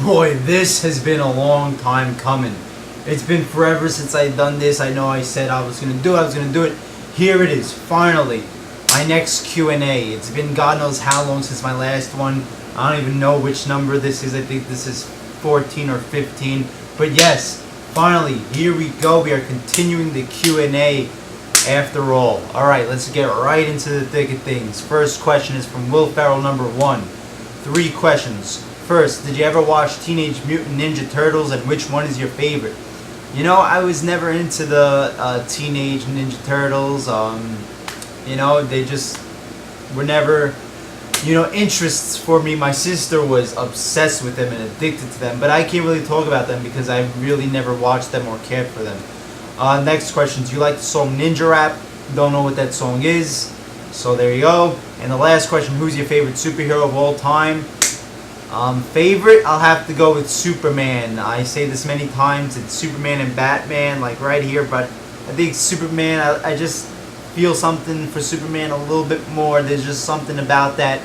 Boy, this has been a long time coming. It's been forever since I've done this. I know I said I was gonna do it. Here it is, finally. My next Q&A. It's been God knows how long since my last one. I don't even know which number this is. I think this is 14 or 15. But yes, finally, here we go. We are continuing the Q&A after all. Alright, let's get right into the thick of things. First question is from Will Ferrell, number 1. 3 questions. First, did you ever watch Teenage Mutant Ninja Turtles, and which one is your favorite? You know, I was never into the Teenage Ninja Turtles. You know, they just were never, interests for me. My sister was obsessed with them and addicted to them, but I can't really talk about them because I really never watched them or cared for them. Next question, do you like the song Ninja Rap? Don't know what that song is, so there you go. And the last question, who's your favorite superhero of all time? Favorite, I'll have to go with Superman. I say this many times, it's Superman and Batman, like right here, but I think Superman, I just feel something for Superman a little bit more. There's just something about that,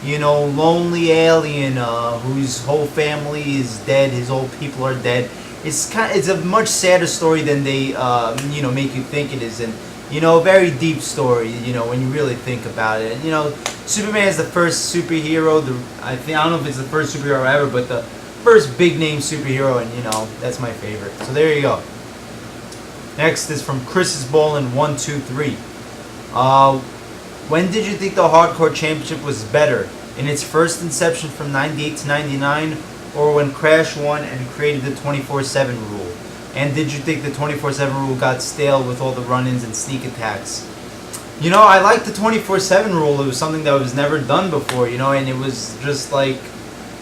lonely alien whose whole family is dead, his old people are dead. It's a much sadder story than they, make you think it is, and very deep story, when you really think about it. And, Superman is the first superhero. I don't know if it's the first superhero ever, but the first big name superhero, and that's my favorite. So there you go. Next is from Chris's Ballin 123. When did you think the Hardcore Championship was better? In its first inception from 98 to 99, or when Crash won and created the 24/7 rule? And did you think the 24/7 rule got stale with all the run-ins and sneak attacks? I like the 24/7 rule. It was something that was never done before, and it was just like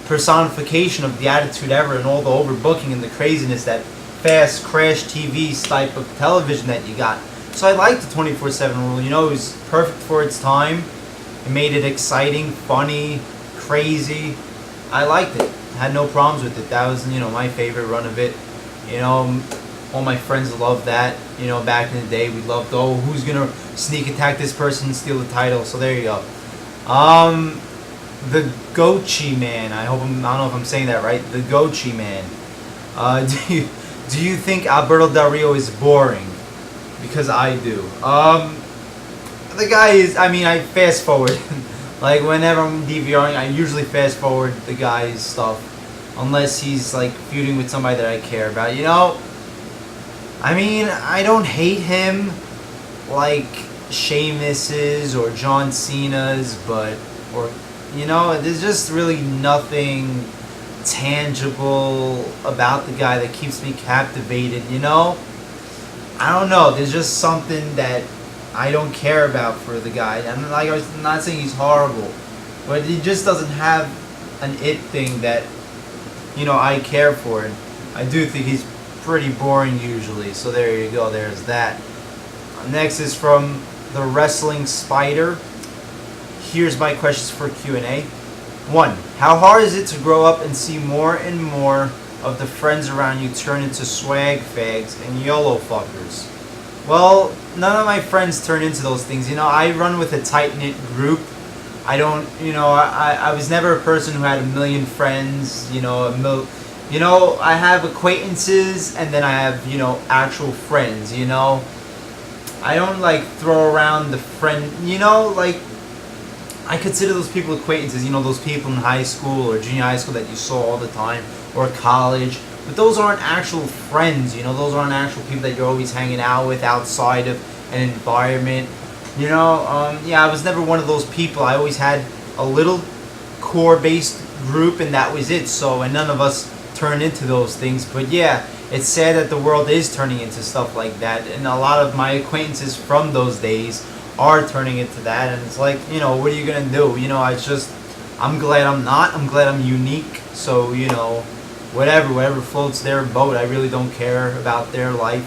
personification of the Attitude Era and all the overbooking and the craziness, that fast Crash TV type of television that you got. So I liked the 24/7 rule. It was perfect for its time. It made it exciting, funny, crazy. I liked it. I had no problems with it. That was, my favorite run of it. All my friends loved that. Back in the day, we loved, who's gonna sneak attack this person and steal the title? So there you go. The Gochi Man. I don't know if I'm saying that right. The Gochi Man. Do you think Alberto Del Rio is boring? Because I do. The guy is. I fast forward. Like whenever I'm DVRing, I usually fast forward the guy's stuff, unless he's like feuding with somebody that I care about. I don't hate him like Sheamus's or John Cena's, there's just really nothing tangible about the guy that keeps me captivated, I don't know, there's just something that I don't care about for the guy. I'm not saying he's horrible, but he just doesn't have an it thing that, I care for. And I do think he's pretty boring usually, so there you go, there's that. Next is from the Wrestling Spider. Here's my questions for Q&A. 1. How hard is it to grow up and see more and more of the friends around you turn into swag fags and YOLO fuckers? Well, none of my friends turn into those things. I run with a tight-knit group. I don't, I was never a person who had a million friends, I have acquaintances, and then I have, actual friends, I don't, throw around the friend, I consider those people acquaintances, those people in high school or junior high school that you saw all the time, or college, but those aren't actual friends, those aren't actual people that you're always hanging out with outside of an environment, I was never one of those people. I always had a little core-based group, and that was it, and none of us turn into those things. But yeah, it's sad that the world is turning into stuff like that, and a lot of my acquaintances from those days are turning into that, and it's like, what are you gonna do? I'm glad I'm not. I'm glad I'm unique, so whatever floats their boat. I really don't care about their life,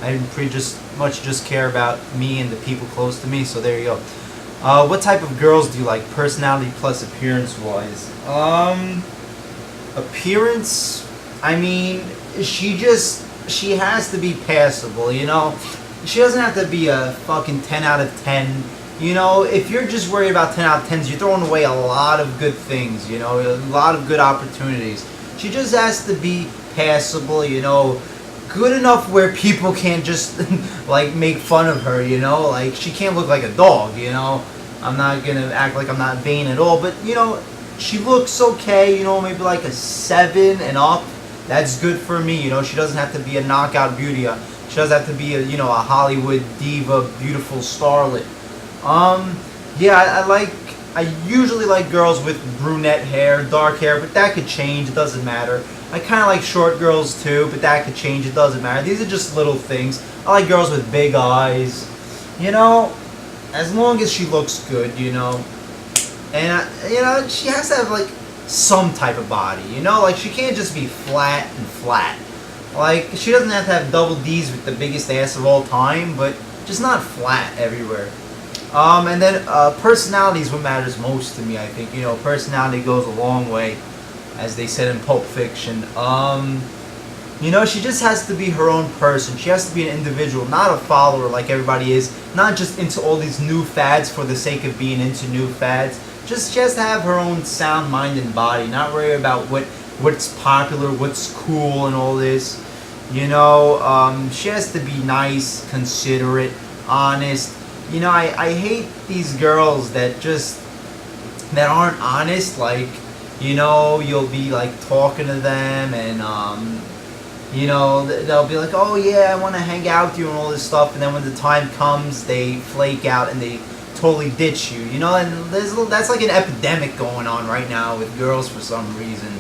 I pretty much just care about me and the people close to me, so there you go. What type of girls do you like, personality plus appearance wise? Appearance, she has to be passable, She doesn't have to be a fucking 10 out of 10. You know, if you're just worried about 10 out of 10s, you're throwing away a lot of good things, you know, a lot of good opportunities. She just has to be passable, you know, good enough where people can't just, like, make fun of her, you know? Like, she can't look like a dog, you know? I'm not gonna act like I'm not vain at all, but, you know, she looks okay, you know, maybe like a 7 and up. That's good for me, you know? She doesn't have to be a knockout beauty. She doesn't have to be a, you know, a Hollywood diva, beautiful starlet. Yeah, I usually like girls with brunette hair, dark hair, but that could change, it doesn't matter. I kind of like short girls too, but that could change, it doesn't matter. These are just little things. I like girls with big eyes, you know, as long as she looks good, you know. And, you know, she has to have, like, some type of body, you know? Like, she can't just be flat and flat. Like, she doesn't have to have double D's with the biggest ass of all time, but just not flat everywhere. And then personality is what matters most to me, I think. You know, personality goes a long way, as they said in Pulp Fiction. You know, she just has to be her own person. She has to be an individual, not a follower like everybody is. Not just into all these new fads for the sake of being into new fads. Just have to have her own sound mind and body. Not worry about what's popular, what's cool, and all this. You know, she has to be nice, considerate, honest. You know, I hate these girls that aren't honest. Like, you know, you'll be like talking to them and you know, they'll be like, oh yeah, I want to hang out with you and all this stuff, and then when the time comes, they flake out and they totally ditch you. You know, and that's like an epidemic going on right now with girls for some reason.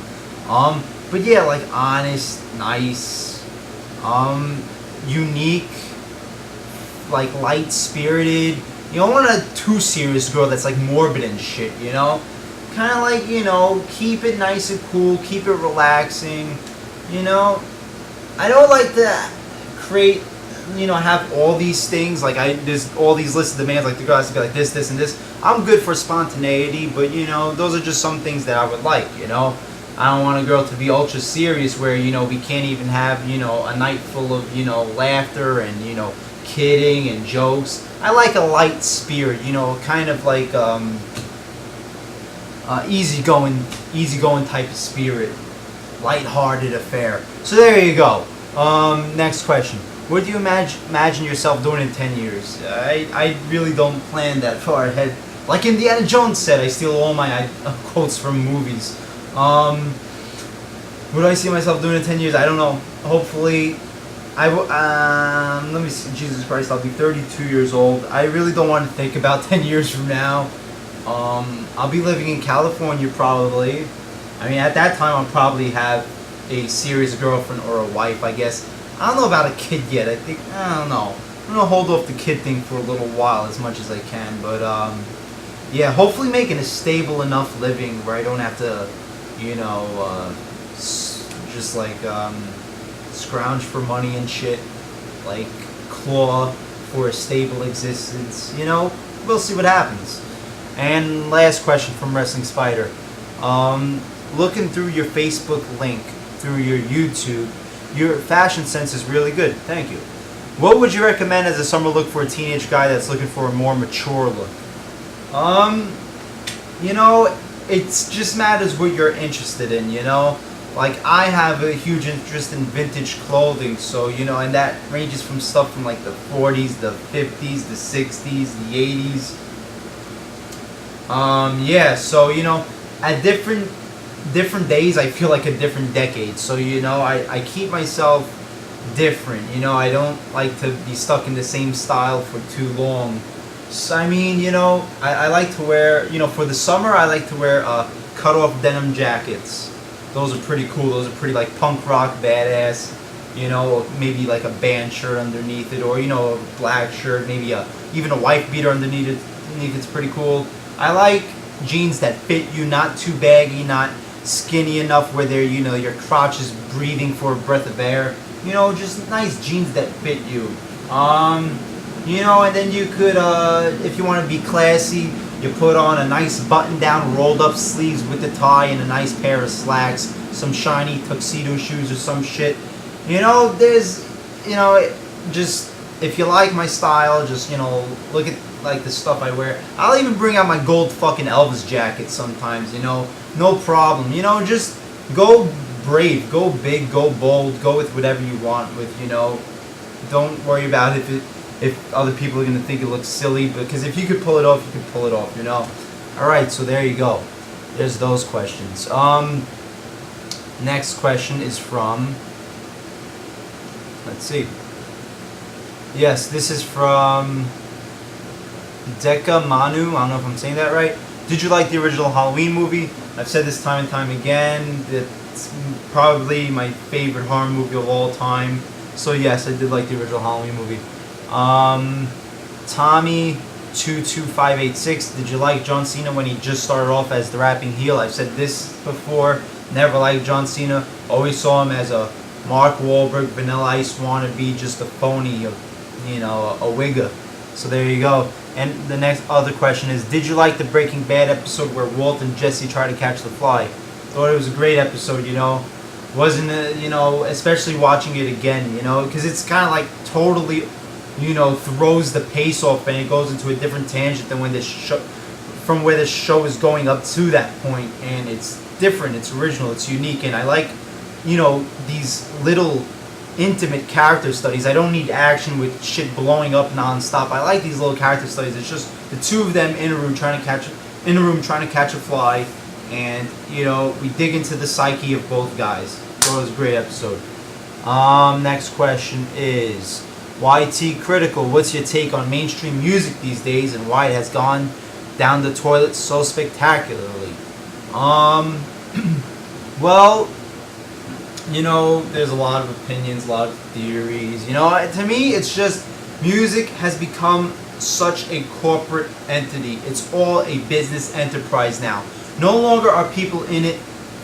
But yeah, like honest, nice, unique, like light-spirited. You don't want a too serious girl that's like morbid and shit, you know? Kind of like, you know, keep it nice and cool, keep it relaxing, you know? I don't like to create, you know, have all these things, like there's all these lists of demands, like the girl has to be like this, this, and this. I'm good for spontaneity, but, you know, those are just some things that I would like, you know? I don't want a girl to be ultra serious where, you know, we can't even have, you know, a night full of, you know, laughter and, you know, kidding and jokes. I like a light spirit, you know, kind of like easygoing type of spirit, light-hearted affair. So there you go. Next question. What do you imagine yourself doing in 10 years? I really don't plan that far ahead. Like Indiana Jones said, I steal all my quotes from movies. What do I see myself doing in 10 years? I don't know. Hopefully, let me see. Jesus Christ, I'll be 32 years old. I really don't want to think about 10 years from now. I'll be living in California probably. I mean, at that time, I'll probably have a serious girlfriend or a wife, I guess. I don't know about a kid yet. I don't know. I'm gonna hold off the kid thing for a little while as much as I can. But, yeah, hopefully making a stable enough living where I don't have to, you know, just like, scrounge for money and shit, like claw for a stable existence. You know, we'll see what happens. And last question from Wrestling Spider. Looking through your Facebook link, through your YouTube, your fashion sense is really good. Thank you. What would you recommend as a summer look for a teenage guy that's looking for a more mature look? You know, it just matters what you're interested in, you know? Like, I have a huge interest in vintage clothing, so, you know, and that ranges from stuff from, like, the 40s, the 50s, the 60s, the 80s. Yeah, so, you know, at different days, I feel like a different decade. So, you know, I keep myself different, you know? I don't like to be stuck in the same style for too long. So, I mean, you know, I like to wear, you know, for the summer, I like to wear cut-off denim jackets. Those are pretty cool. Those are pretty, like, punk rock, badass. You know, maybe like a band shirt underneath it, or, you know, a black shirt, maybe even a wife beater underneath it. It's pretty cool. I like jeans that fit you, not too baggy, not skinny enough where they're, you know, your crotch is breathing for a breath of air. You know, just nice jeans that fit you. You know, and then you could, if you want to be classy, you put on a nice button-down, rolled-up sleeves with the tie and a nice pair of slacks, some shiny tuxedo shoes or some shit. You know, there's, you know, just, if you like my style, just, you know, look at like the stuff I wear. I'll even bring out my gold fucking Elvis jacket sometimes, you know. No problem. You know, just go brave, go big, go bold, go with whatever you want with, you know. Don't worry about if other people are going to think it looks silly, because if you could pull it off, you could pull it off, you know. Alright, so there you go. There's those questions. Next question is from, let's see. Yes, this is from Deka Manu. I don't know if I'm saying that right. Did you like the original Halloween movie? I've said this time and time again. It's probably my favorite horror movie of all time. So yes, I did like the original Halloween movie. Tommy22586. Did you like John Cena when he just started off as the rapping heel? I've said this before. Never liked John Cena. Always saw him as a Mark Wahlberg, Vanilla Ice wannabe, just a phony, you know, a wigger. So there you go. And the next other question is, did you like the Breaking Bad episode where Walt and Jesse try to catch the fly? Thought it was a great episode, you know. Wasn't it, you know, especially watching it again, you know, because it's kind of like totally, you know, throws the pace off and it goes into a different tangent than when this show, from where the show is going up to that point, and it's different, it's original, it's unique, and I like, you know, these little intimate character studies. I don't need action with shit blowing up nonstop. I like these little character studies. It's just the two of them in a room trying to catch a fly, and you know, we dig into the psyche of both guys. So it was a great episode. Next question is YT Critical. What's your take on mainstream music these days and why it has gone down the toilet so spectacularly? Well, you know, there's a lot of opinions, a lot of theories. You know, to me, it's just music has become such a corporate entity. It's all a business enterprise now. No longer are people in it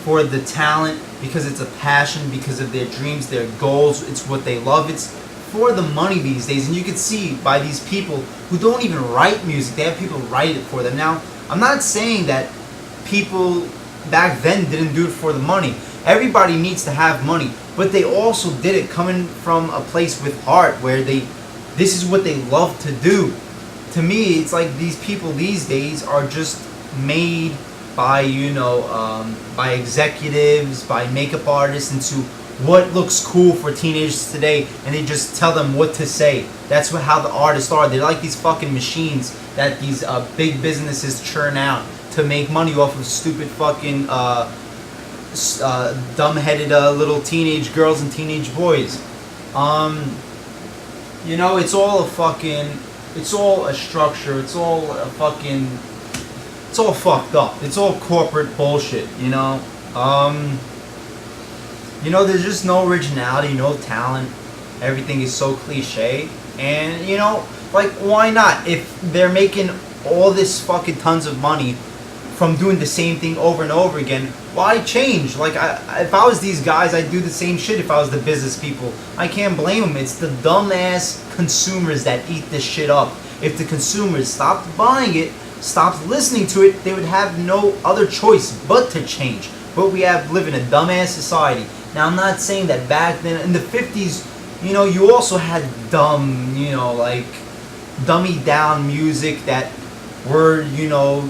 for the talent, because it's a passion, because of their dreams, their goals. It's what they love. It's for the money these days. And you can see by these people who don't even write music. They have people write it for them. Now, I'm not saying that people back then didn't do it for the money. Everybody needs to have money, but they also did it coming from a place with heart, where this is what they love to do. To me, it's like these people these days are just made by, you know, by executives, by makeup artists, into what looks cool for teenagers today, and they just tell them what to say. That's how the artists are. They're like these fucking machines that these big businesses churn out to make money off of stupid fucking dumb-headed little teenage girls and teenage boys. You know, it's all a structure. It's all fucked up. It's all corporate bullshit, you know. You know, there's just no originality, no talent. Everything is so cliche. And, you know, like, why not? If they're making all this fucking tons of money from doing the same thing over and over again, why change? Like, if I was these guys, I'd do the same shit if I was the business people. I can't blame them. It's the dumbass consumers that eat this shit up. If the consumers stopped buying it, stopped listening to it, they would have no other choice but to change. But we live in a dumbass society. Now, I'm not saying that back then, in the 50s, you know, you also had dumb, you know, like, dummy down music that were, you know,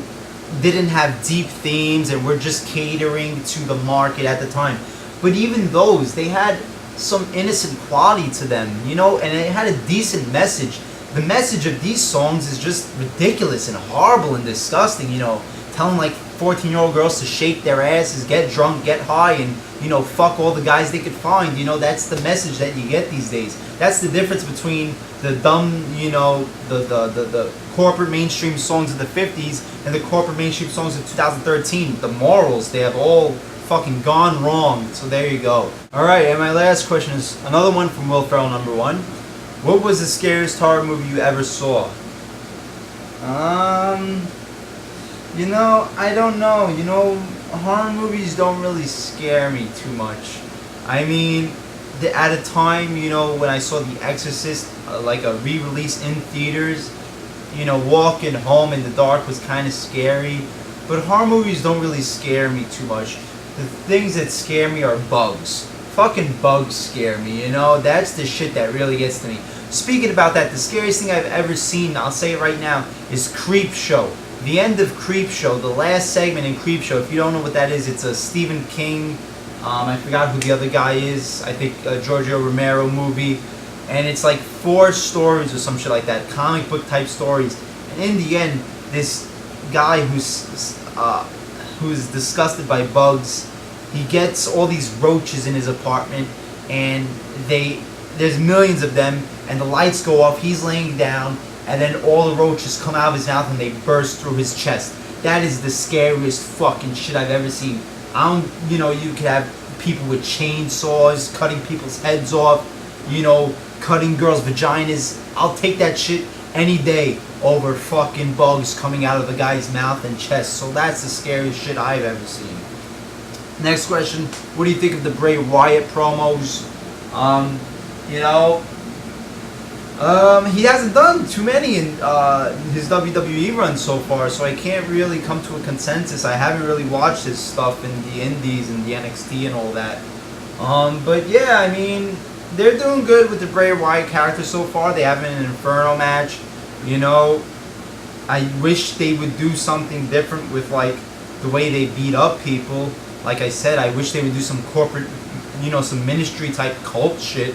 didn't have deep themes and were just catering to the market at the time. But even those, they had some innocent quality to them, you know, and it had a decent message. The message of these songs is just ridiculous and horrible and disgusting, you know, telling like 14-year-old girls to shake their asses, get drunk, get high, and, you know, fuck all the guys they could find. You know, that's the message that you get these days. That's the difference between the dumb, you know, the corporate mainstream songs of the 50s and the corporate mainstream songs of 2013. The morals, they have all fucking gone wrong. So there you go. Alright, and my last question is another one from Will Ferrell, number 1. What was the scariest horror movie you ever saw? You know, I don't know. You know, horror movies don't really scare me too much. I mean, at a time, you know, when I saw The Exorcist, like a re-release in theaters, you know, walking home in the dark was kind of scary. But horror movies don't really scare me too much. The things that scare me are bugs. Fucking bugs scare me, you know? That's the shit that really gets to me. Speaking about that, the scariest thing I've ever seen, I'll say it right now, is Creep Show. The end of Creep Show, the last segment in Creep Show. If you don't know what that is, it's a Stephen King. I forgot who the other guy is. I think Giorgio Romero movie, and it's like 4 stories or some shit like that, comic book type stories. And in the end, this guy who's disgusted by bugs, he gets all these roaches in his apartment, and there's millions of them, and the lights go off. He's laying down, and then all the roaches come out of his mouth and they burst through his chest. That is the scariest fucking shit I've ever seen. You could have people with chainsaws cutting people's heads off, cutting girls' vaginas. I'll take that shit any day over fucking bugs coming out of the guy's mouth and chest. So that's the scariest shit I've ever seen. Next question: what do you think of the Bray Wyatt promos? He hasn't done too many in his WWE run so far, so I can't really come to a consensus. I haven't really watched his stuff in the Indies and the NXT and all that. But yeah, I mean, they're doing good with the Bray Wyatt character so far. They have an Inferno match. I wish they would do something different with like the way they beat up people. Like I said, I wish they would do some corporate, some ministry type cult shit.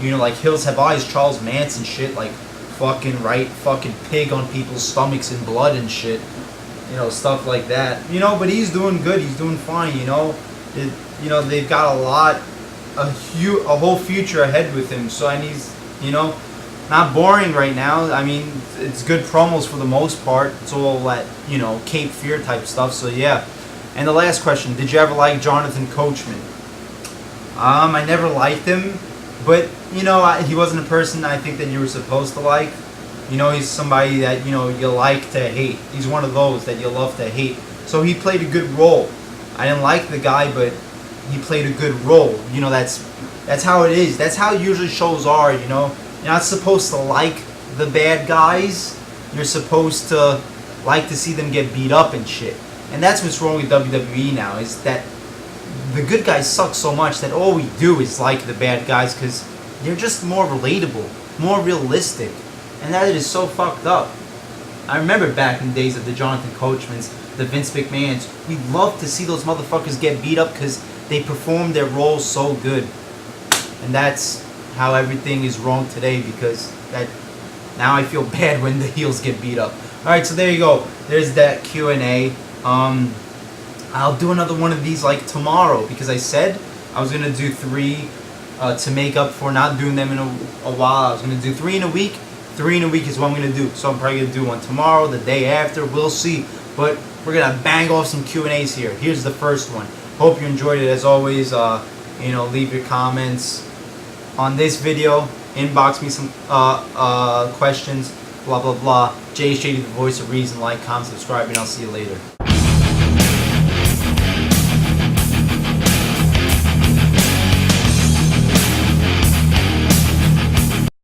Like Hills Have Eyes, Charles Manson shit, like fucking pig on people's stomachs and blood and shit. Stuff like that. But he's doing good. He's doing fine. They've got a whole future ahead with him. So, and he's, not boring right now. I mean, it's good promos for the most part. It's all that, Cape Fear type stuff. So yeah. And the last question: did you ever like Jonathan Coachman? I never liked him. But, he wasn't a person I think that you were supposed to like. He's somebody that, you like to hate. He's one of those that you love to hate. So he played a good role. I didn't like the guy, but he played a good role. That's how it is. That's how usually shows are, You're not supposed to like the bad guys. You're supposed to like to see them get beat up and shit. And that's what's wrong with WWE now, is that the good guys suck so much that all we do is like the bad guys because they're just more relatable, more realistic, and that is so fucked up. I remember back in the days of the Jonathan Coachmans, the Vince McMahons, we loved to see those motherfuckers get beat up because they performed their roles so good. And that's how everything is wrong today, because now I feel bad when the heels get beat up. Alright, so there you go. There's that Q&A. I'll do another one of these like tomorrow, because I said I was going to do 3 to make up for not doing them in a while. I was going to do 3 in a week. 3 in a week is what I'm going to do. So I'm probably going to do one tomorrow, the day after. We'll see. But we're going to bang off some Q&As here. Here's the first one. Hope you enjoyed it. As always, leave your comments on this video. Inbox me some questions. Blah, blah, blah. Jay Shady, the voice of reason. Like, comment, subscribe, and I'll see you later.